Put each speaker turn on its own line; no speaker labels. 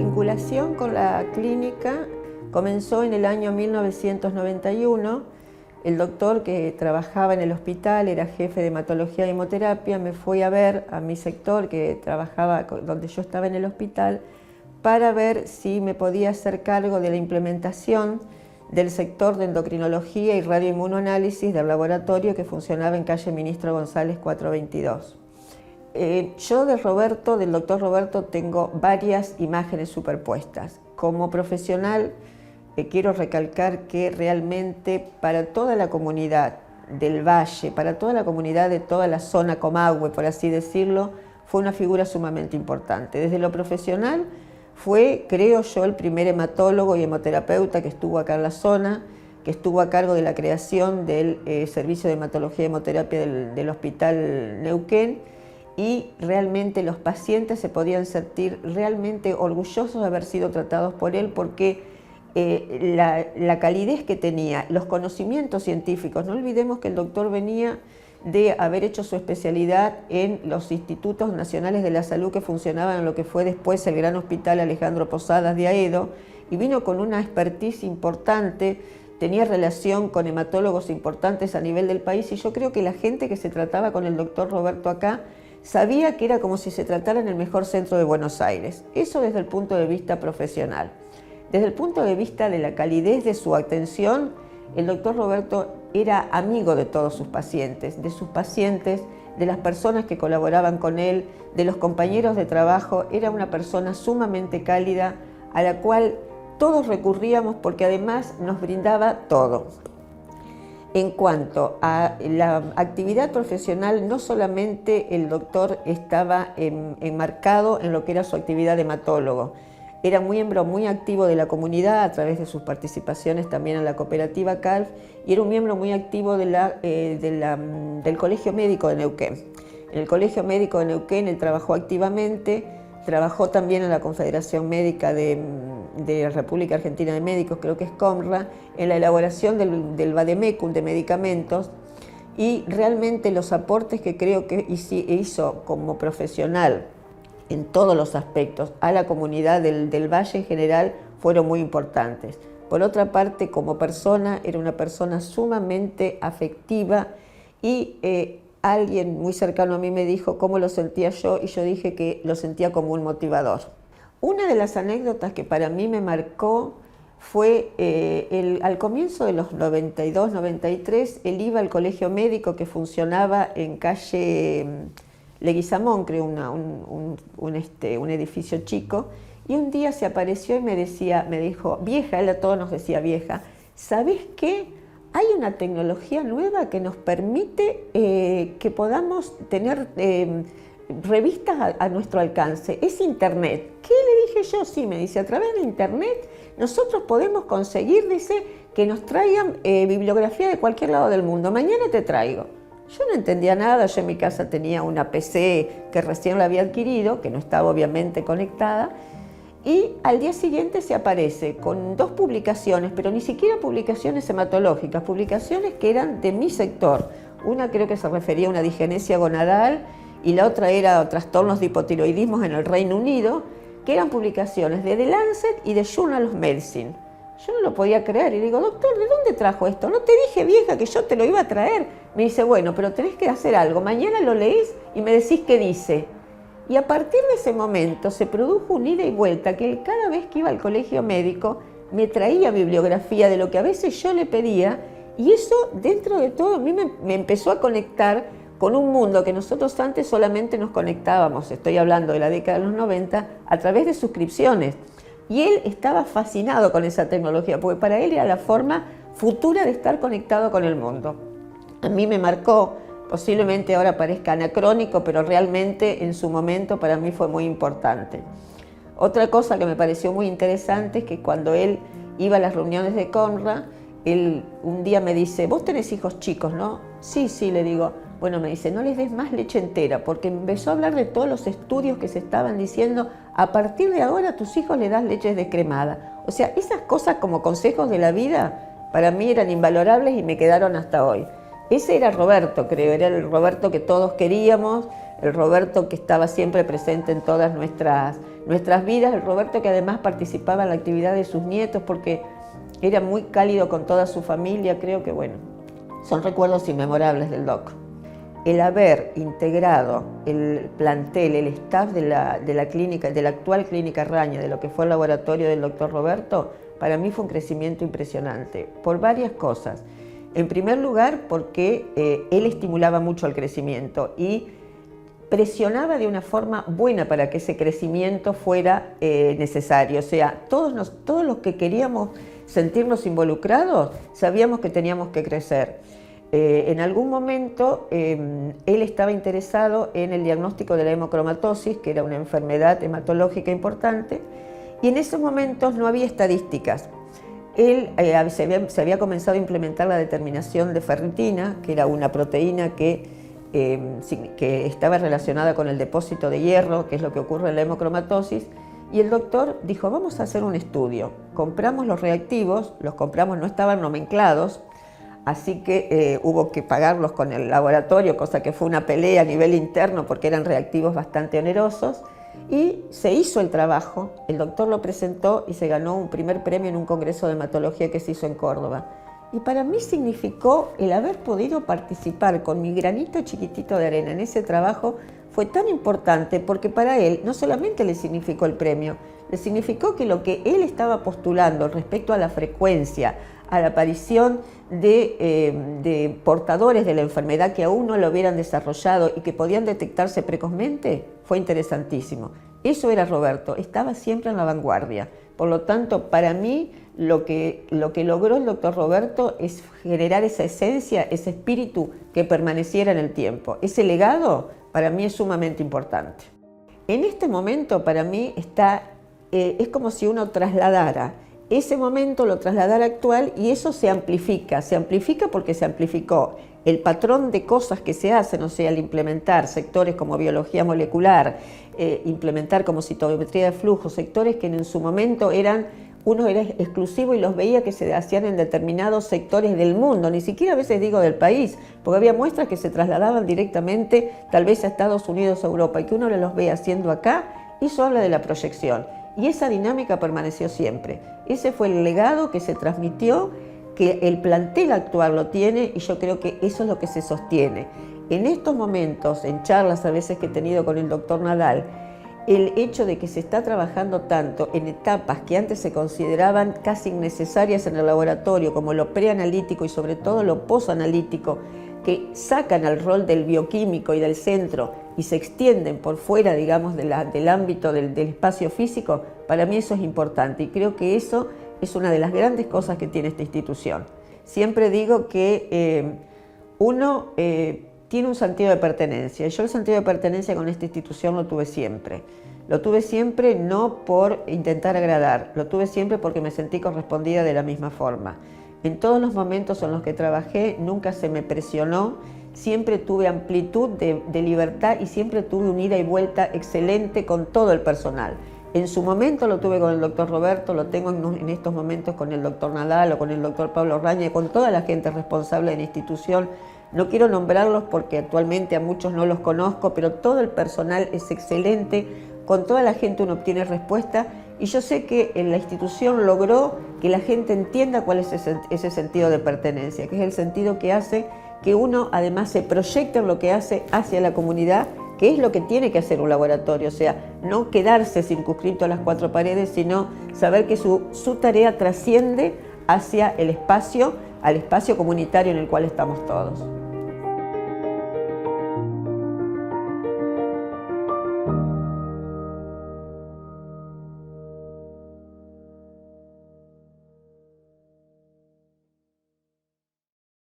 vinculación con la clínica comenzó en el año 1991. El doctor que trabajaba en el hospital, era jefe de hematología y hemoterapia, me fue a ver a mi sector, que trabajaba donde yo estaba en el hospital, para ver si me podía hacer cargo de la implementación del sector de endocrinología y radioinmunoanálisis del laboratorio que funcionaba en calle Ministro González 422. Yo del doctor Roberto, tengo varias imágenes superpuestas. Como profesional, quiero recalcar que realmente para toda la comunidad del Valle, para toda la comunidad de toda la zona Comahue, por así decirlo, fue una figura sumamente importante. Desde lo profesional, fue, creo yo, el primer hematólogo y hemoterapeuta que estuvo acá en la zona, que estuvo a cargo de la creación del servicio de hematología y hemoterapia del Hospital Neuquén, y realmente los pacientes se podían sentir realmente orgullosos de haber sido tratados por él, porque la calidez que tenía, los conocimientos científicos. No olvidemos que el doctor venía de haber hecho su especialidad en los Institutos Nacionales de la Salud que funcionaban en lo que fue después el Gran Hospital Alejandro Posadas de Aedo, y vino con una expertise importante, tenía relación con hematólogos importantes a nivel del país, y yo creo que la gente que se trataba con el doctor Roberto acá sabía que era como si se tratara en el mejor centro de Buenos Aires. Eso desde el punto de vista profesional. Desde el punto de vista de la calidez de su atención, el doctor Roberto era amigo de todos sus pacientes, de las personas que colaboraban con él, de los compañeros de trabajo. Era una persona sumamente cálida a la cual todos recurríamos porque además nos brindaba todo. En cuanto a la actividad profesional, no solamente el doctor estaba enmarcado en lo que era su actividad de hematólogo, era miembro muy activo de la comunidad a través de sus participaciones también en la cooperativa CALF, y era un miembro muy activo del Colegio Médico de Neuquén. En el Colegio Médico de Neuquén él trabajó activamente, trabajó también en la Confederación Médica de la República Argentina de Médicos, creo que es COMRA, en la elaboración del Vademecum de medicamentos, y realmente los aportes que creo que hizo como profesional en todos los aspectos a la comunidad del Valle en general fueron muy importantes. Por otra parte, como persona, era una persona sumamente afectiva, y alguien muy cercano a mí me dijo cómo lo sentía yo, y yo dije que lo sentía como un motivador. Una de las anécdotas que para mí me marcó fue al comienzo de los 92, 93, él iba al colegio médico que funcionaba en calle Leguizamón, creo, un edificio chico, y un día se apareció y me dijo, vieja, él a todos nos decía vieja, ¿sabés qué? Hay una tecnología nueva que nos permite que podamos tener revistas a nuestro alcance, es Internet. ¿Qué le dije yo? Sí, me dice, a través de Internet nosotros podemos conseguir, dice, que nos traigan bibliografía de cualquier lado del mundo. Mañana te traigo. Yo no entendía nada, yo en mi casa tenía una PC que recién la había adquirido, que no estaba obviamente conectada, y al día siguiente se aparece con 2 publicaciones, pero ni siquiera publicaciones hematológicas, publicaciones que eran de mi sector. Una creo que se refería a una digenesia gonadal y la otra era trastornos de hipotiroidismo en el Reino Unido, que eran publicaciones de The Lancet y de Journal of Medicine. Yo no lo podía creer y digo, doctor, ¿de dónde trajo esto? No te dije, vieja, que yo te lo iba a traer. Me dice, bueno, pero tenés que hacer algo. Mañana lo leís y me decís qué dice. Y a partir de ese momento se produjo un ida y vuelta, que él cada vez que iba al colegio médico me traía bibliografía de lo que a veces yo le pedía, y eso dentro de todo a mí me empezó a conectar con un mundo que nosotros antes solamente nos conectábamos, estoy hablando de la década de los 90, a través de suscripciones. Y él estaba fascinado con esa tecnología, porque para él era la forma futura de estar conectado con el mundo. A mí me marcó, posiblemente ahora parezca anacrónico, pero realmente en su momento para mí fue muy importante. Otra cosa que me pareció muy interesante es que cuando él iba a las reuniones de CONRA, él un día me dice, vos tenés hijos chicos, ¿no? Sí, sí, le digo. Bueno, me dice, no les des más leche entera, porque empezó a hablar de todos los estudios que se estaban diciendo, a partir de ahora a tus hijos le das leche descremada. O sea, esas cosas como consejos de la vida para mí eran invalorables y me quedaron hasta hoy. Ese era Roberto, creo, era el Roberto que todos queríamos, el Roberto que estaba siempre presente en todas nuestras vidas, el Roberto que además participaba en la actividad de sus nietos porque era muy cálido con toda su familia. Creo que, bueno, son recuerdos inmemorables del doc. El haber integrado el plantel, el staff de la clínica, de la actual clínica Raña, de lo que fue el laboratorio del doctor Roberto, para mí fue un crecimiento impresionante, por varias cosas. En primer lugar, porque él estimulaba mucho el crecimiento y presionaba de una forma buena para que ese crecimiento fuera necesario. O sea, todos los que queríamos sentirnos involucrados, sabíamos que teníamos que crecer. En algún momento él estaba interesado en el diagnóstico de la hemocromatosis, que era una enfermedad hematológica importante, y en esos momentos no había estadísticas. Él se había comenzado a implementar la determinación de ferritina, que era una proteína que estaba relacionada con el depósito de hierro, que es lo que ocurre en la hemocromatosis, y el doctor dijo, vamos a hacer un estudio. Compramos los reactivos, los compramos, no estaban nomenclados, así que hubo que pagarlos con el laboratorio, cosa que fue una pelea a nivel interno porque eran reactivos bastante onerosos, y se hizo el trabajo, el doctor lo presentó y se ganó un primer premio en un congreso de hematología que se hizo en Córdoba. Y para mí significó el haber podido participar con mi granito chiquitito de arena en ese trabajo. Fue tan importante porque para él no solamente le significó el premio, le significó que lo que él estaba postulando respecto a la frecuencia, a la aparición de portadores de la enfermedad que aún no lo hubieran desarrollado y que podían detectarse precozmente, fue interesantísimo. Eso era Roberto, estaba siempre en la vanguardia. Por lo tanto, para mí, lo que logró el doctor Roberto es generar esa esencia, ese espíritu que permaneciera en el tiempo. Ese legado, para mí, es sumamente importante. En este momento, para mí, es como si uno trasladara ese momento, lo trasladara actual, y eso se amplifica porque se amplificó el patrón de cosas que se hacen, o sea, al implementar sectores como biología molecular, implementar como citometría de flujo, sectores que en su momento uno era exclusivo y los veía que se hacían en determinados sectores del mundo, ni siquiera a veces digo del país, porque había muestras que se trasladaban directamente tal vez a Estados Unidos o Europa, y que uno los ve haciendo acá, eso habla de la proyección. Y esa dinámica permaneció siempre. Ese fue el legado que se transmitió, que el plantel actual lo tiene, y yo creo que eso es lo que se sostiene. En estos momentos, en charlas a veces que he tenido con el doctor Nadal, el hecho de que se está trabajando tanto en etapas que antes se consideraban casi innecesarias en el laboratorio, como lo preanalítico y sobre todo lo posanalítico, que sacan al rol del bioquímico y del centro y se extienden por fuera, digamos, del ámbito del espacio físico, para mí eso es importante, y creo que eso es una de las grandes cosas que tiene esta institución. Siempre digo que uno tiene un sentido de pertenencia, y yo el sentido de pertenencia con esta institución lo tuve siempre. Lo tuve siempre no por intentar agradar, lo tuve siempre porque me sentí correspondida de la misma forma. En todos los momentos en los que trabajé nunca se me presionó, siempre tuve amplitud de libertad y siempre tuve un ida y vuelta excelente con todo el personal. En su momento lo tuve con el doctor Roberto, lo tengo en estos momentos con el doctor Nadal o con el doctor Pablo Raña, con toda la gente responsable de la institución. No quiero nombrarlos porque actualmente a muchos no los conozco, pero todo el personal es excelente, con toda la gente uno obtiene respuesta, y yo sé que en la institución logró que la gente entienda cuál es ese sentido de pertenencia, que es el sentido que hace que uno además se proyecte en lo que hace hacia la comunidad, que es lo que tiene que hacer un laboratorio, o sea, no quedarse circunscrito a las cuatro paredes, sino saber que su tarea trasciende hacia el espacio, al espacio comunitario en el cual estamos todos.